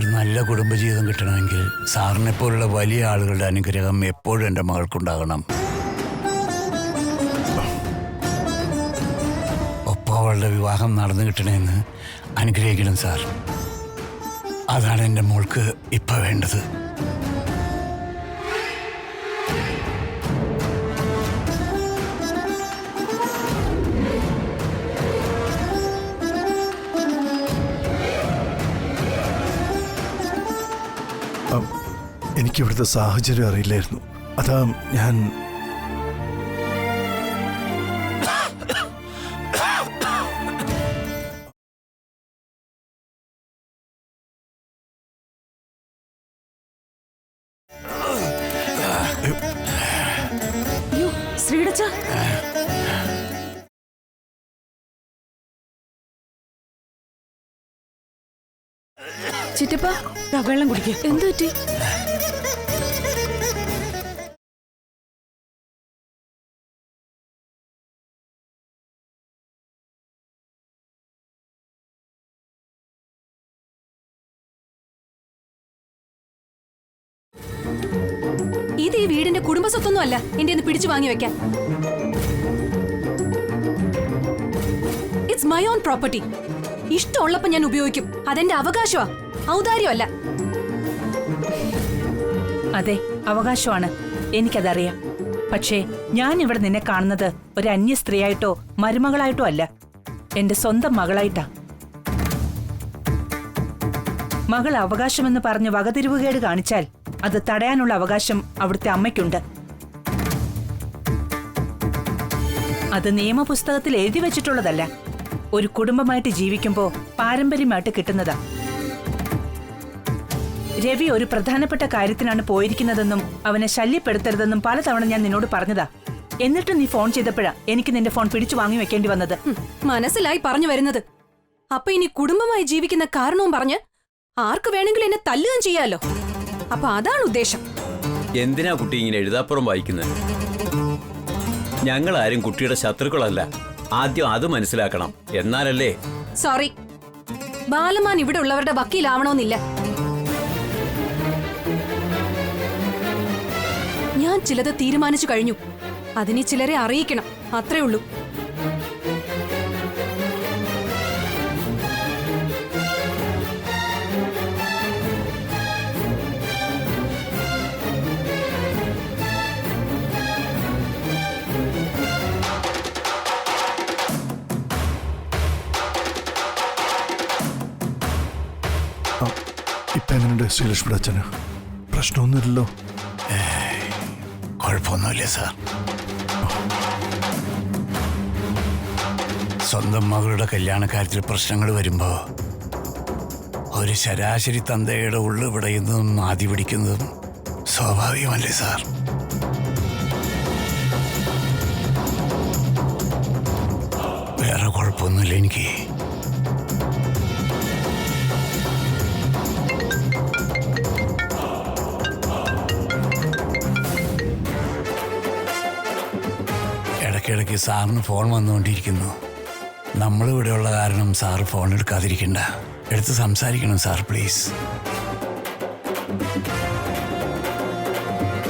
ഒരു നല്ല കുടുംബജീവിതം കിട്ടണമെങ്കിൽ സാറിനെ പോലുള്ള വലിയ ആളുകളുടെ അനുഗ്രഹം എപ്പോഴും എൻ്റെ മകൾക്കുണ്ടാകണം. ഒപ്പം അവളുടെ വിവാഹം നടന്നു കിട്ടണമെന്ന് അനുഗ്രഹിക്കണം സാർ. അതാണ് എൻ്റെ മോൾക്ക് ഇപ്പം വേണ്ടത്. എനിക്കിവിടുത്തെ സാഹചര്യം അറിയില്ലായിരുന്നു. അതാ ഞാൻ ശ്രീടച്ച ചിറ്റപ്പ വെള്ളം കുടിക്കുക. എന്ത് പറ്റി? ഇത് ഈ വീടിന്റെ കുടുംബസ്വത്തൊന്നും അല്ല എന്റെ പിടിച്ചു വാങ്ങി വെക്കാൻ. It's my own property. ഇഷ്ടമുള്ളപ്പോ ഞാൻ ഉപയോഗിക്കും. അതെന്റെ അവകാശമാ, ഔദാര്യമല്ല. അതെ, അവകാശമാണ്, എനിക്കതറിയാം. പക്ഷേ ഞാൻ ഇവിടെ നിന്നെ കാണുന്നത് ഒരു അന്യ സ്ത്രീയായിട്ടോ മരുമകളായിട്ടോ അല്ല, എന്റെ സ്വന്തം മകളായിട്ടാ. മകൾ അവകാശമെന്ന് പറഞ്ഞ് വകതിരിവുകേട് കാണിച്ചാൽ അത് തടയാനുള്ള അവകാശം അവിടുത്തെ അമ്മയ്ക്കുണ്ട്. അത് നിയമപുസ്തകത്തിൽ എഴുതി വെച്ചിട്ടുള്ളതല്ല, ഒരു കുടുംബമായിട്ട് ജീവിക്കുമ്പോ പാരമ്പര്യമായിട്ട് കിട്ടുന്നതാ. രവി ഒരു പ്രധാനപ്പെട്ട കാര്യത്തിനാണ് പോയിരിക്കുന്നതെന്നും അവനെ ശല്യപ്പെടുത്തരുതെന്നും പലതവണ ഞാൻ നിന്നോട് പറഞ്ഞതാ. എന്നിട്ട് നീ ഫോൺ ചെയ്തപ്പോഴാ എനിക്ക് നിന്റെ ഫോൺ പിടിച്ചു വാങ്ങി വെക്കേണ്ടി വന്നത്. മനസ്സിലായി പറഞ്ഞു വരുന്നത്. അപ്പൊ ഇനി കുടുംബമായി ജീവിക്കുന്ന കാരണവും പറഞ്ഞ് ആർക്ക് വേണമെങ്കിലും എന്നെ തല്ലുകയും ചെയ്യാലോ. അപ്പൊ അതാണ് ഉദ്ദേശം. എന്തിനാ കുട്ടി ഇങ്ങനെ എഴുതാപ്പുറം വായിക്കുന്നത്? ഞങ്ങളാരും കുട്ടിയുടെ ശത്രുക്കളല്ല. ആദ്യം അത് മനസ്സിലാക്കണം, എന്നാലല്ലേ. സോറി, ബാലമാൻ ഇവിടെ ഉള്ളവരുടെ വക്കീലാവണമെന്നില്ല. ഞാൻ ചിലത് തീരുമാനിച്ചു കഴിഞ്ഞു. അതിന് ചിലരെ അറിയിക്കണം, അത്രേ ഉള്ളൂ. ഇപ്പൊ എങ്ങനെയുണ്ട് ശ്രീലക്ഷ്മിയുടെ അച്ഛന്? പ്രശ്നമൊന്നുമില്ലല്ലോ? കുഴപ്പമൊന്നുമില്ല സാർ. സ്വന്തം മകളുടെ കല്യാണക്കാര്യത്തിൽ പ്രശ്നങ്ങൾ വരുമ്പോ ഒരു ശരാശരി തന്തയുടെ ഉള്ളു വിടയുന്നതും ആദ്യ പിടിക്കുന്നതും സ്വാഭാവികമല്ലേ സാർ? വേറെ കുഴപ്പമൊന്നുമില്ല എനിക്ക്. ഇടയ്ക്കിടയ്ക്ക് സാറിന് ഫോൺ വന്നുകൊണ്ടിരിക്കുന്നു. നമ്മളിവിടെയുള്ള കാരണം സാറ് ഫോൺ എടുക്കാതിരിക്കണ്ട, എടുത്ത് സംസാരിക്കണം സാർ പ്ലീസ്.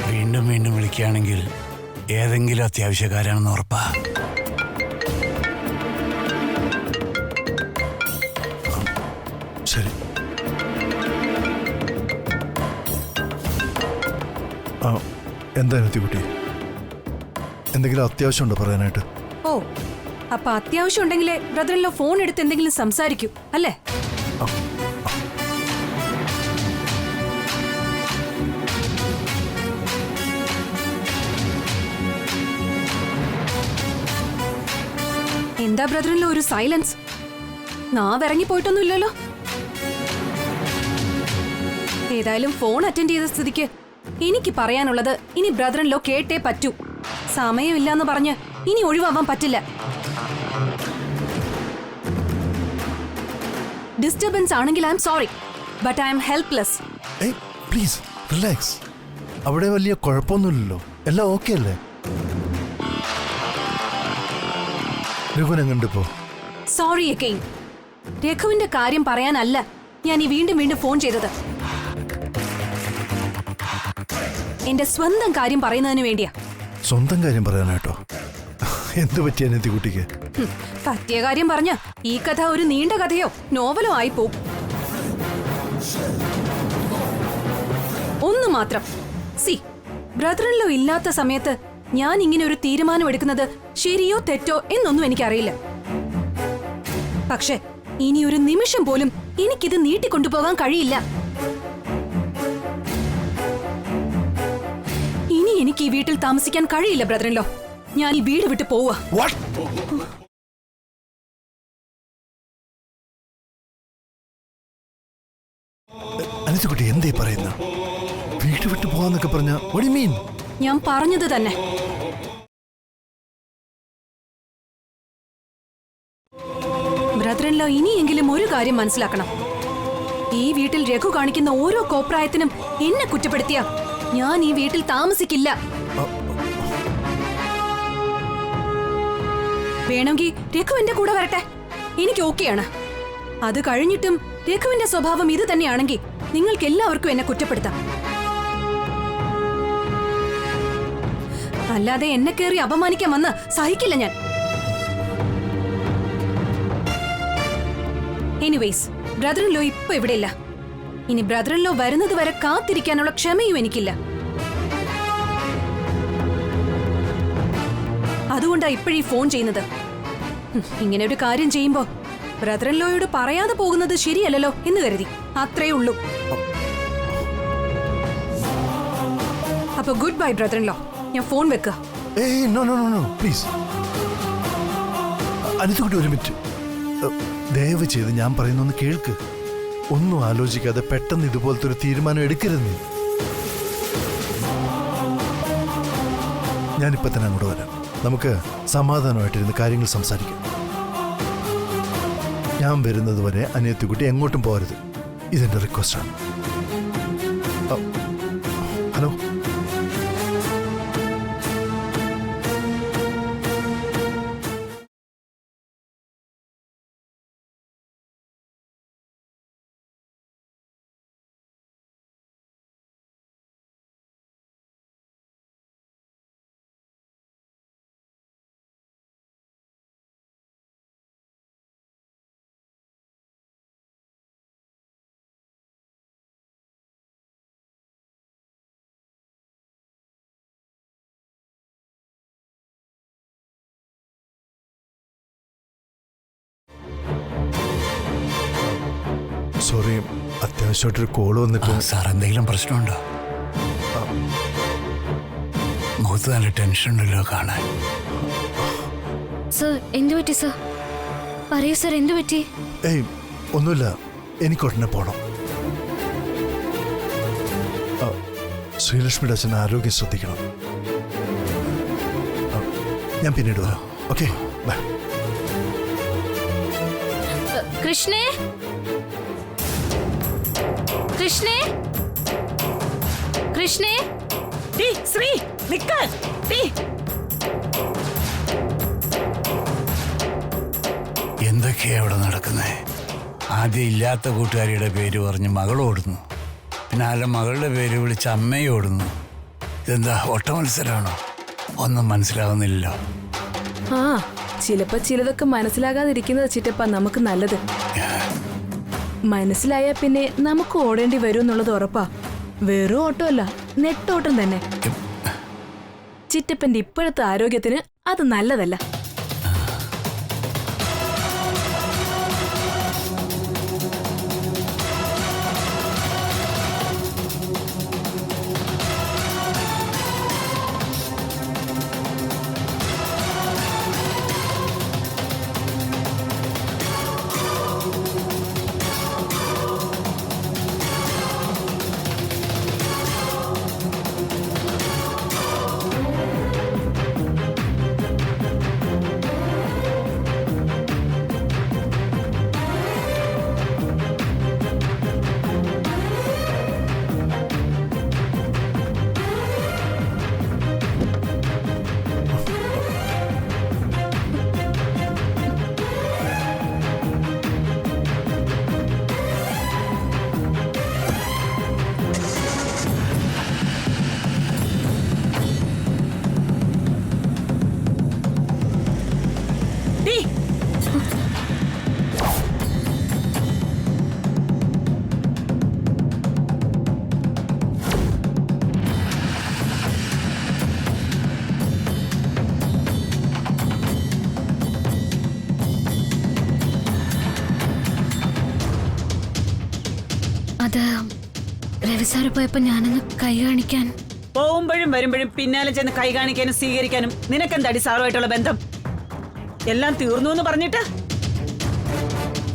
വീണ്ടും വീണ്ടും വിളിക്കുകയാണെങ്കിൽ ഏതെങ്കിലും അത്യാവശ്യക്കാരാണെന്ന് ഉറപ്പാ. ശരി. എന്തായാലും കുട്ടി, എന്തെങ്കിലും അത്യാവശ്യമുണ്ടോ പറയാനായിട്ട്? ഓ, അപ്പൊ അത്യാവശ്യം ഉണ്ടെങ്കിലേ ബ്രദറിലോ ഫോൺ എടുത്ത് എന്തെങ്കിലും സംസാരിക്കൂ അല്ലേ? എന്താ ബ്രദറിലോ ഒരു സൈലൻസ്? നാവിറങ്ങി പോയിട്ടൊന്നുമില്ലല്ലോ. ഏതായാലും ഫോൺ അറ്റൻഡ് ചെയ്ത സ്ഥിതിക്ക് എനിക്ക് പറയാനുള്ളത് ഇനി ബ്രദറിലോ കേട്ടേ പറ്റൂ. സമയമില്ലെന്ന് പറഞ്ഞ് ഇനി ഒഴിവാവാൻ പറ്റില്ല. ഡിസ്റ്റർബൻസ് ആണെങ്കിൽ I am sorry, but I M helpless. Please relax. അവിടെ വലിയ കുഴപ്പമൊന്നുമില്ലല്ലോ, എല്ലാം ഓക്കെ അല്ലേ? രഘുവിനെങ്ങണ്ടിപ്പോ? Sorry again. രഘുവിന്റെ കാര്യം പറയാനല്ല, ഞാൻ ഈ വീണ്ടും വീണ്ടും ഫോൺ ചെയ്തത്. എന്റെ സ്വന്തം കാര്യം പറയുന്നതിന് വേണ്ടിയാ. സ്വന്തം കാര്യം പറയാനായിട്ടോ? എന്തു പറ്റിയ അനിയത്തി കുട്ടിക്ക്? പറ്റിയ കാര്യം പറഞ്ഞ ഈ കഥ ഒരു നീണ്ട കഥയോ നോവലോ ആയി പോവും. ഒന്ന് മാത്രം, സി, ബ്രദറിലോ ഇല്ലാത്ത സമയത്ത് ഞാൻ ഇങ്ങനെ ഒരു തീരുമാനം എടുക്കുന്നത് ശരിയോ തെറ്റോ എന്നൊന്നും എനിക്കറിയില്ല. പക്ഷെ ഇനി ഒരു നിമിഷം പോലും എനിക്കിത് നീട്ടിക്കൊണ്ടുപോകാൻ കഴിയില്ല. ഇനി എനിക്ക് ഈ വീട്ടിൽ താമസിക്കാൻ കഴിയില്ല ബ്രദറിലോ. ഞാൻ ഈ വീട് വിട്ട് പോവാ. അനിയത്തി കുട്ടി എന്തേ പറയുന്ന? വീട് വിട്ടു പോവാന്നൊക്കെ പറഞ്ഞ what do you mean? ഞാൻ പറഞ്ഞത് തന്നെ. ബ്രദറിലോ ഇനിയെങ്കിലും ഒരു കാര്യം മനസ്സിലാക്കണം. ഈ വീട്ടിൽ രഘു കാണിക്കുന്ന ഓരോ കോപ്രായത്തിനും എന്നെ കുറ്റപ്പെടുത്തിയ ഞാൻ ഈ വീട്ടിൽ താമസിക്കില്ല. വേണമെങ്കിൽ രഘു എന്റെ കൂടെ വരട്ടെ, എനിക്ക് ഓക്കെയാണ്. അത് കഴിഞ്ഞിട്ടും രഘുവിന്റെ സ്വഭാവം ഇത് തന്നെയാണെങ്കിൽ നിങ്ങൾക്ക് എല്ലാവർക്കും എന്നെ കുറ്റപ്പെടുത്താം. അല്ലാതെ എന്നെ കയറി അപമാനിക്കാൻ വന്ന് സഹിക്കില്ല ഞാൻ. എനിവേസ്, ബ്രദറിൻലോ ഇപ്പൊ ഇവിടെയില്ല. ഇനി ബ്രദറിൻലോ വരുന്നത് വരെ കാത്തിരിക്കാനുള്ള ക്ഷമയും എനിക്കില്ല. അതുകൊണ്ടാ ഇപ്പോഴീ ഫോൺ ചെയ്യുന്നത്. ഇങ്ങനെ ഒരു കാര്യം ചെയ്യുമ്പോ ബ്രദറിൻലോയോട് പറയാതെ പോകുന്നത് ശരിയല്ലല്ലോ എന്ന് കരുതി, അത്രേ ഉള്ളൂ. അപ്പൊ ഗുഡ് ബൈ ബ്രദറിൻലോ. ഞാൻ ഫോൺ വെക്കുക. No no no no please. അനിയത്തി കുട്ടി ഒരു മിനിറ്റ്, ദയവ് ചെയ്ത് ഞാൻ പറയുന്നൊന്ന് കേൾക്ക്. ഒന്നും ആലോചിക്കാതെ പെട്ടെന്ന് ഇതുപോലത്തെ ഒരു തീരുമാനം എടുക്കരുത് നീ. ഞാനിപ്പോ തന്നെ അങ്ങോട്ട് വരാം. നമുക്ക് സമാധാനമായിട്ടിരുന്ന് കാര്യങ്ങൾ സംസാരിക്കാം. ഞാൻ വരുന്നത് വരെ അനിയത്തി കുട്ടി എങ്ങോട്ടും പോകരുത്. ഇതെന്റെ റിക്വസ്റ്റാണ്. ഹലോ, സോറി, അത്യാവശ്യമായിട്ടൊരു കോള് വന്നിട്ട്. സാർ, എന്തെങ്കിലും പ്രശ്നമുണ്ടോ? മുഖത്ത് നല്ല ടെൻഷൻ ഉണ്ടല്ലോ കാണാൻ. സർ, എന്തു പറ്റി സർ? പറയൂ സർ, എന്തു പറ്റി? ഏയ് ഒന്നുമില്ല, എനിക്ക് ഉടനെ പോണം. ശ്രീലക്ഷ്മിയുടെ അച്ഛൻ ആരോഗ്യം ശ്രദ്ധിക്കണം. ഞാൻ പിന്നീട് വരാം. Okay, bye. കൃഷ്ണേ, കൃഷ്ണേ, കൃഷ്ണേ. ശ്രീ നിക്ക്. എന്തൊക്കെയാ അവിടെ നടക്കുന്നേ? ആദ്യം ഇല്ലാത്ത കൂട്ടുകാരിയുടെ പേര് പറഞ്ഞ് മകളോടുന്നു, പിന്നാലെ മകളുടെ പേര് വിളിച്ച് അമ്മയോടുന്നു. ഇതെന്താ ഒട്ട മത്സരമാണോ? ഒന്നും മനസ്സിലാവുന്നില്ലല്ലോ. ആ, ചിലപ്പോ ചിലതൊക്കെ മനസ്സിലാകാതിരിക്കുന്നത് ചിറ്റപ്പ നമുക്ക് നല്ലത്. മനസ്സിലായ പിന്നെ നമുക്ക് ഓടേണ്ടി വരും എന്നുള്ളത് ഉറപ്പാ. വെറും ഓട്ടമല്ല, നെട്ടോട്ടം തന്നെ. ചിറ്റപ്പന്റെ ഇപ്പോഴത്തെ ആരോഗ്യത്തിന് അത് നല്ലതല്ല. അത് രവി സാറ് പോയപ്പോ ഞാനൊന്ന് കൈ കാണിക്കാൻ. പോകുമ്പോഴും വരുമ്പോഴും പിന്നാലെ ചെന്ന് കൈ കാണിക്കാനും സ്വീകരിക്കാനും നിനക്കെന്താടി സാറുമായിട്ടുള്ള ബന്ധം? എല്ലാം തീർന്നു എന്ന് പറഞ്ഞിട്ട്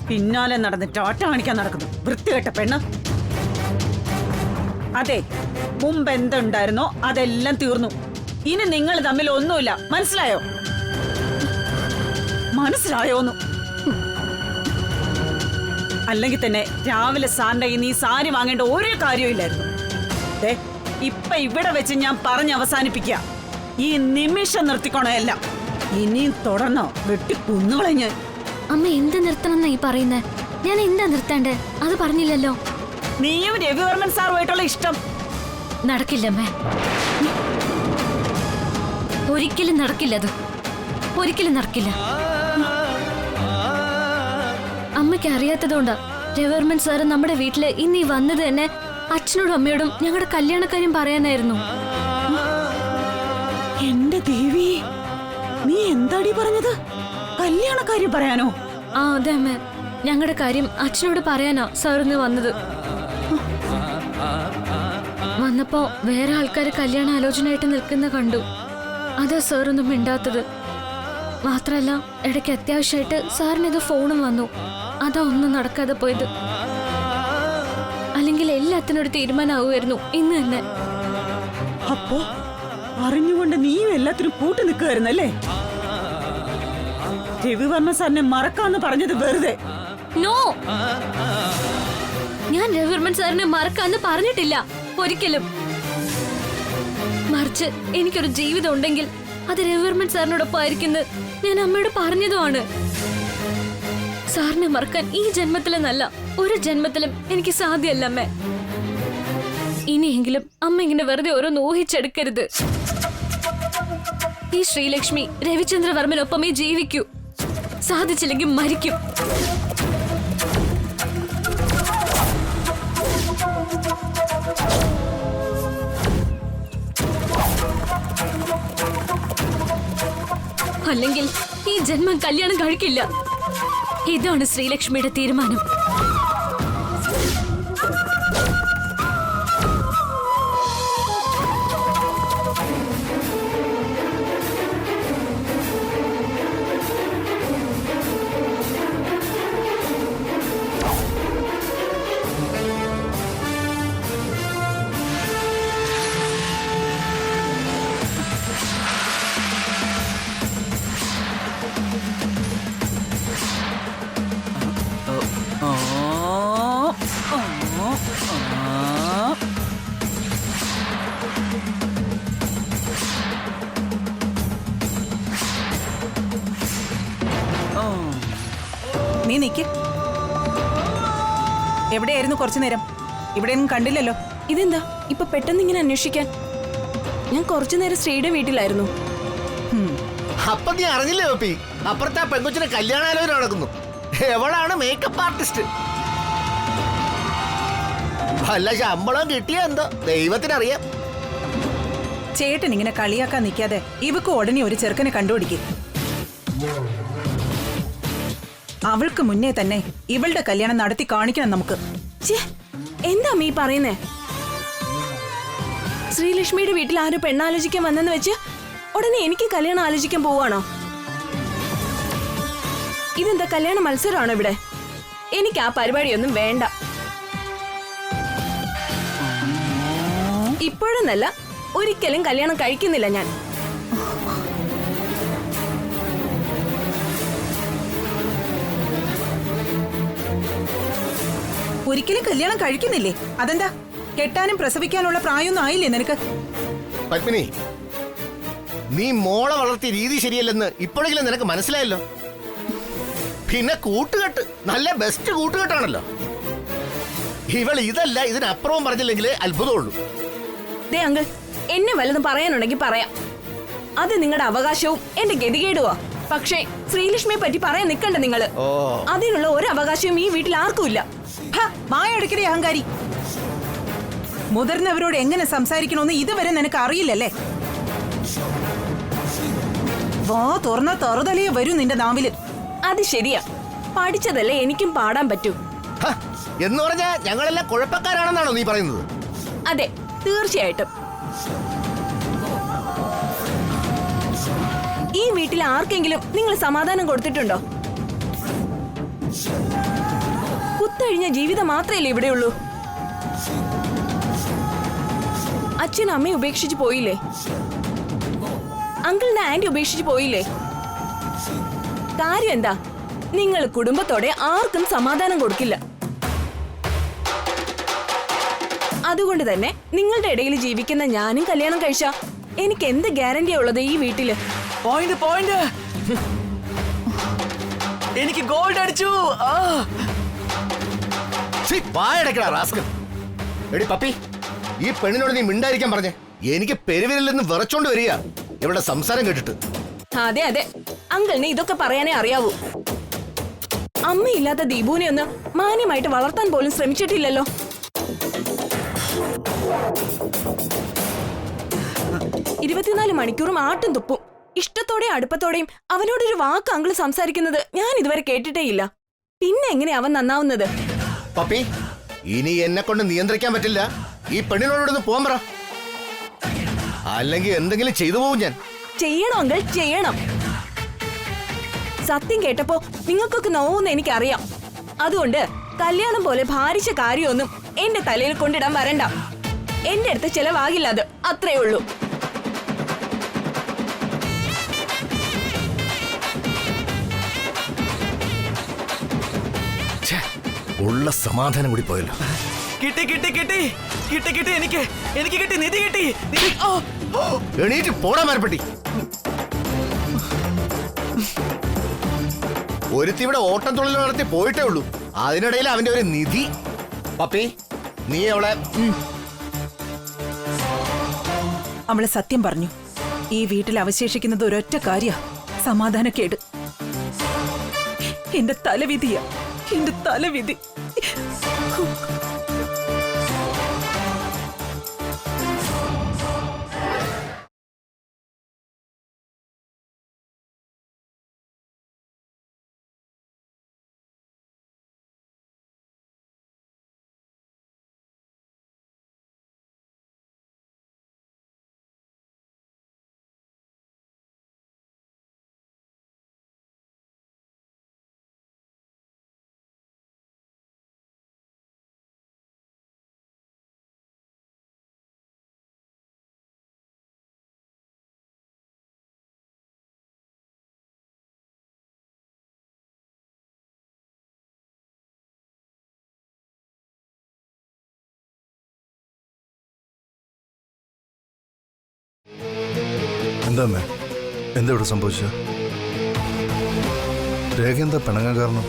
പിന്നാലെ നടന്ന് ടാറ്റ കാണിക്കാൻ നടക്കുന്നു വൃത്തികെട്ട പെണ്ണ്. അതെ, മുമ്പ് എന്തുണ്ടായിരുന്നോ അതെല്ലാം തീർന്നു. ഇനി നിങ്ങൾ തമ്മിൽ ഒന്നുമില്ല. മനസ്സിലായോ? മനസ്സിലായോന്നു? അല്ലെങ്കിൽ തന്നെ രാവിലെ സാറിന്റെ കയ്യിൽ നീ സാരി വാങ്ങേണ്ട ഒരു കാര്യമില്ലായിരുന്നു. ഇപ്പൊ ഇവിടെ വെച്ച് ഞാൻ പറഞ്ഞ് അവസാനിപ്പിക്കുക. ഈ നിമിഷം നിർത്തിക്കോണോ എല്ലാം. ഇനിയും തുടർന്നോ വെട്ടി കുന്നുകളഞ്ഞ്. അമ്മ എന്ത് നിർത്തണമെന്നാ ഈ പറയുന്നേ? ഞാൻ എന്താ നിർത്തേണ്ടേ? അത് പറഞ്ഞില്ലല്ലോ. നീയും രവിവർമ്മൻ സാറുമായിട്ടുള്ള ഇഷ്ടം നടക്കില്ലമ്മേ. ഒരിക്കലും നടക്കില്ല. അത് ഒരിക്കലും നടക്കില്ല. അമ്മയ്ക്ക് അറിയാത്തതുകൊണ്ടാ രവിവർമ്മൻ സാറ് നമ്മുടെ വീട്ടില് ഇന്നീ വന്നത് തന്നെ അച്ഛനോടും അമ്മയോടും ഞങ്ങളുടെ കല്യാണക്കാര്യം പറയാനായിരുന്നു. എന്റെ ദേവി, നീ എന്താടി പറഞ്ഞത്? കല്യാണക്കാര്യം പറയാനോ? ആ അതെ അമ്മ, ഞങ്ങളുടെ കാര്യം അച്ഛനോട് പറയാനാ സാറിന്ന് വന്നത്. വന്നപ്പോ വേറെ ആൾക്കാര് കല്യാണ ആലോചനയായിട്ട് നിൽക്കുന്ന കണ്ടു. അതാ സാറൊന്നും മിണ്ടാത്തത്. മാത്രല്ല ഇടയ്ക്ക് അത്യാവശ്യമായിട്ട് സാറിനിത് ഫോണും വന്നു. അതാ ഒന്നും നടക്കാതെ പോയത്. അല്ലെങ്കിൽ എല്ലാത്തിനും ഒരു തീരുമാനമാവുമായിരുന്നു ഇന്ന് തന്നെ. അപ്പോ അറിഞ്ഞുകൊണ്ട് നീയും എല്ലാത്തിനും കൂട്ടു നിൽക്കുമായിരുന്നല്ലേ? രവിവർമ്മ സാറിനെ മറക്കാന്ന് പറഞ്ഞത് വെറുതെ. നോ, ഞാൻ രവിവർമ്മൻ സാറിനെ മറക്കാന്ന് പറഞ്ഞിട്ടില്ല ഒരിക്കലും. മറിച്ച് എനിക്കൊരു ജീവിതം ഉണ്ടെങ്കിൽ അത് രവിവർമ്മൻ സാറിനോടൊപ്പം ആയിരിക്കുന്നത് ഞാൻ അമ്മയോട് പറഞ്ഞതുമാണ്. സാറിനെ മറക്കാൻ ഈ ജന്മത്തിലെന്നല്ല ഒരു ജന്മത്തിലും എനിക്ക് സാധ്യമല്ല അമ്മ. ഇനിയെങ്കിലും അമ്മ ഇങ്ങനെ വെറുതെ ഓരോന്ന് ഊഹിച്ചെടുക്കരുത്. ഈ ശ്രീലക്ഷ്മി രവിചന്ദ്രവർമ്മനൊപ്പമേ ജീവിക്കൂ. സാധിച്ചില്ലെങ്കിൽ മരിക്കും. അല്ലെങ്കിൽ ഈ ജന്മം കല്യാണം കഴിക്കില്ല. ഇതാണ് ശ്രീലക്ഷ്മിയുടെ തീരുമാനം. നീ നിക്ക്. എവിടെയായിരുന്നു കുറച്ചു നേരം? ഇവിടെയൊന്നും കണ്ടില്ലല്ലോ. ഇതെന്താ ഇപ്പൊ പെട്ടെന്ന് ഇങ്ങനെ അന്വേഷിക്കാൻ? ഞാൻ കുറച്ചു നേരം ശ്രീയുടെ വീട്ടിലായിരുന്നു. അപ്പൊ നീ അറിഞ്ഞില്ലേ ഒപ്പി? അപ്പുറത്തെ പെൺകൊച്ചിന്റെ കല്യാണാലോചന നടക്കുന്നു. എവളാണ് മേക്കപ്പ് ആർട്ടിസ്റ്റ്. വല്ല ശമ്പളം കിട്ടിയ എന്തോ ദൈവത്തിനറിയാം. ചേട്ടൻ ഇങ്ങനെ കളിയാക്കാൻ നിൽക്കാതെ ഇവക്ക് ഉടനെ ഒരു ചെറുക്കനെ കണ്ടുപിടിക്കും. അവൾക്ക് മുന്നേ തന്നെ ഇവളുടെ കല്യാണം നടത്തി കാണിക്കണം നമുക്ക്. എന്താ അമ്മ ഈ പറയുന്നേ? ശ്രീലക്ഷ്മിയുടെ വീട്ടിൽ ആരും പെണ്ണാലോചിക്കാൻ വന്നെന്ന് വെച്ച് ഉടനെ എനിക്ക് കല്യാണം ആലോചിക്കാൻ പോവാണോ? ഇതെന്താ കല്യാണ മത്സരമാണോ ഇവിടെ? എനിക്ക് ആ പരിപാടിയൊന്നും വേണ്ട. ഇപ്പോഴെന്നല്ല, ഒരിക്കലും കല്യാണം കഴിക്കുന്നില്ല ഞാൻ. ഒരിക്കലും കല്യാണം കഴിക്കുന്നില്ലേ? അതെന്താ? കെട്ടാനും പ്രസവിക്കാനുള്ള പ്രായമൊന്നും ആയില്ലേ നിനക്ക്? പത്മിനി, നീ മോളെ വളർത്തിയ രീതി ശരിയല്ലെന്ന് ഇപ്പോഴെങ്കിലും നിനക്ക് മനസ്സിലായല്ലോ. പിന്നെ കൂട്ടുകെട്ട് നല്ല ബെസ്റ്റ് കൂട്ടുകെട്ടാണല്ലോ. ഇവൾ ഇതല്ല ഇതിനപ്പുറവും പറഞ്ഞില്ലെങ്കിലേ അത്ഭുതമുള്ളൂ. ദേ അങ്കിൾ, എന്നെ വല്ലതും പറയാനുണ്ടെങ്കിൽ പറയാം. അത് നിങ്ങളുടെ അവകാശവും എന്റെ ഗതികേടുവാ. പക്ഷേ ശ്രീലക്ഷ്മിയെ പറ്റി പറയാൻ നിൽക്കണ്ട നിങ്ങള്. അതിനുള്ള ഒരു അവകാശവും ഈ വീട്ടിൽ ആർക്കുമില്ല. മായടക്കടി അഹങ്കാരി. മുതിർന്നവരോട് എങ്ങനെ സംസാരിക്കണമെന്ന് ഇതുവരെ നിനക്ക് അറിയില്ലല്ലേ? വാ തുറന്ന തറുതലയെ വരൂ നിന്റെ നാവില്. അത് ശരിയാ, പഠിച്ചതല്ലേ എനിക്കും പാടാൻ പറ്റൂ. എന്ന് പറഞ്ഞാ ഞങ്ങളെല്ലാം കുഴപ്പക്കാരാണെന്നാണോ നീ പറയുന്നത്? അതെ, തീർച്ചയായിട്ടും. ഈ വീട്ടിൽ ആർക്കെങ്കിലും നിങ്ങൾ സമാധാനം കൊടുത്തിട്ടുണ്ടോ? കുത്തഴിഞ്ഞ ജീവിതം മാത്രമല്ലേ ഇവിടെയുള്ളൂ. അച്ഛനും അമ്മയും ഉപേക്ഷിച്ച് പോയില്ലേ? അങ്കിളിനെ ആന്റി ഉപേക്ഷിച്ച് പോയില്ലേ? കാര്യം എന്താ? നിങ്ങൾ കുടുംബത്തോടെ ആർക്കും സമാധാനം കൊടുക്കില്ല. അതുകൊണ്ട് തന്നെ നിങ്ങളുടെ ഇടയിൽ ജീവിക്കുന്ന ഞാനും കല്യാണം കഴിച്ചാ എനിക്ക് എന്ത് ഗ്യാരണ്ടിയാ ഉള്ളത് ഈ വീട്ടില്? പോയിന്റ് എനിക്ക് ഗോൾഡ് അടിച്ചു. എടി പപ്പി, ഈ പെണ്ണിനോട് നീ മിണ്ടായിരിക്കാൻ പറഞ്ഞേ. എനിക്ക് പെരുവിരൽ നിന്ന് വിറച്ചോണ്ട് വരിക ഇവിടെ സംസാരം കേട്ടിട്ട്. അതെ അതെ, അങ്കിളിന് ഇതൊക്കെ പറയാനേ അറിയാവൂ. അമ്മയില്ലാത്ത ദീപുവിനെ ഒന്ന് മാന്യമായിട്ട് വളർത്താൻ പോലും ശ്രമിച്ചിട്ടില്ലല്ലോ. 24 മണിക്കൂറും ആട്ടും തുപ്പും. ഇഷ്ടത്തോടെയും അടുപ്പത്തോടെയും അവനോടൊരു വാക്ക് അങ്കിള് സംസാരിക്കുന്നത് ഞാൻ ഇതുവരെ കേട്ടിട്ടേയില്ല. പിന്നെ എങ്ങനെ അവൻ നന്നാവുന്നത്? പപ്പി, ഇനി എന്നെ കൊണ്ട് നിയന്ത്രിക്കാൻ പറ്റില്ല. ഈ പെണ്ണിനോടൊന്ന് പോകാൻ പറ, അല്ലെങ്കിൽ എന്തെങ്കിലും ചെയ്തു പോകും ഞാൻ. ചെയ്യണം അങ്കിൾ, ചെയ്യണം. സത്യം കേട്ടപ്പോ നിങ്ങൾക്കൊക്കെ നോവെന്ന് എനിക്കറിയാം. അതുകൊണ്ട് കല്യാണം പോലെ ഭാരിച്ച കാര്യമൊന്നും എന്റെ തലയിൽ കൊണ്ടിടാൻ വരണ്ട. എന്റെ അടുത്ത് ചെലവാകില്ല, അത് അത്രേ ഉള്ളൂ. ഉള്ള സമാധാനം കൂടി പോയല്ലോ. കിട്ടി കിട്ടി കിട്ടി കിട്ടി കിട്ടി എനിക്ക് എനിക്ക് കിട്ടി, നിധി കിട്ടി. എണീറ്റ് പോടാ മരപ്പെട്ടി. ഒരുത്തി ഇവിടെ ഓട്ടം തുള്ളൽ നടത്തി പോയിട്ടേ ഉള്ളൂ. അതിനിടയിൽ അവന്റെ ഒരു നിധി. പപ്പി, നീ അവളെ അവള് സത്യം പറഞ്ഞു. ഈ വീട്ടിൽ അവശേഷിക്കുന്നത് ഒരൊറ്റ കാര്യ, സമാധാനക്കേട്. എന്റെ തലവിധിയാ, എന്റെ തലവിധി. എന്താ അമ്മേ, എന്താ ഇവിടെ സംഭവിച്ചത്? രേഖ എന്താ പിണങ്ങാൻ കാരണം?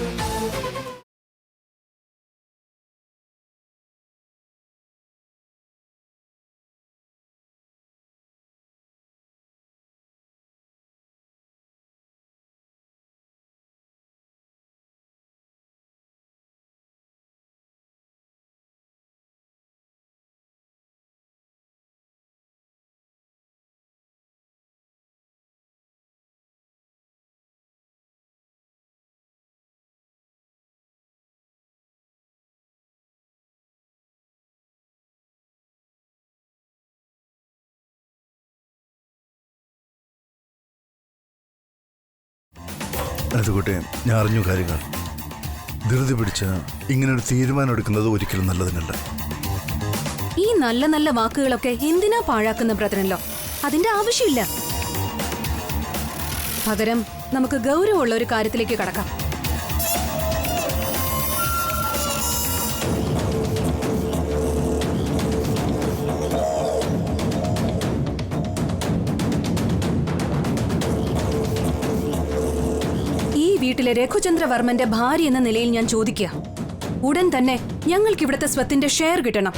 അതുകൂട്ടെ, ഞാൻ അറിഞ്ഞു കാര്യങ്ങൾ. ധൃതി പിടിച്ച് ഇങ്ങനൊരു തീരുമാനം എടുക്കുന്നത് ഒരിക്കലും നല്ലതിനല്ല. ഈ നല്ല നല്ല വാക്കുകളൊക്കെ എന്തിനാ പാഴാക്കുന്ന ബ്രദറിൻലോ? അതിന്റെ ആവശ്യമില്ല. പകരം നമുക്ക് ഗൗരവമുള്ള ഒരു കാര്യത്തിലേക്ക് കടക്കാം. വീട്ടിലെ രഘുചന്ദ്രവർമ്മന്റെ ഭാര്യ എന്ന നിലയിൽ ഞാൻ ചോദിക്കുക, ഉടൻ തന്നെ ഞങ്ങൾക്ക് ഇവിടുത്തെ സ്വത്തിന്റെ ഷെയർ കിട്ടണം.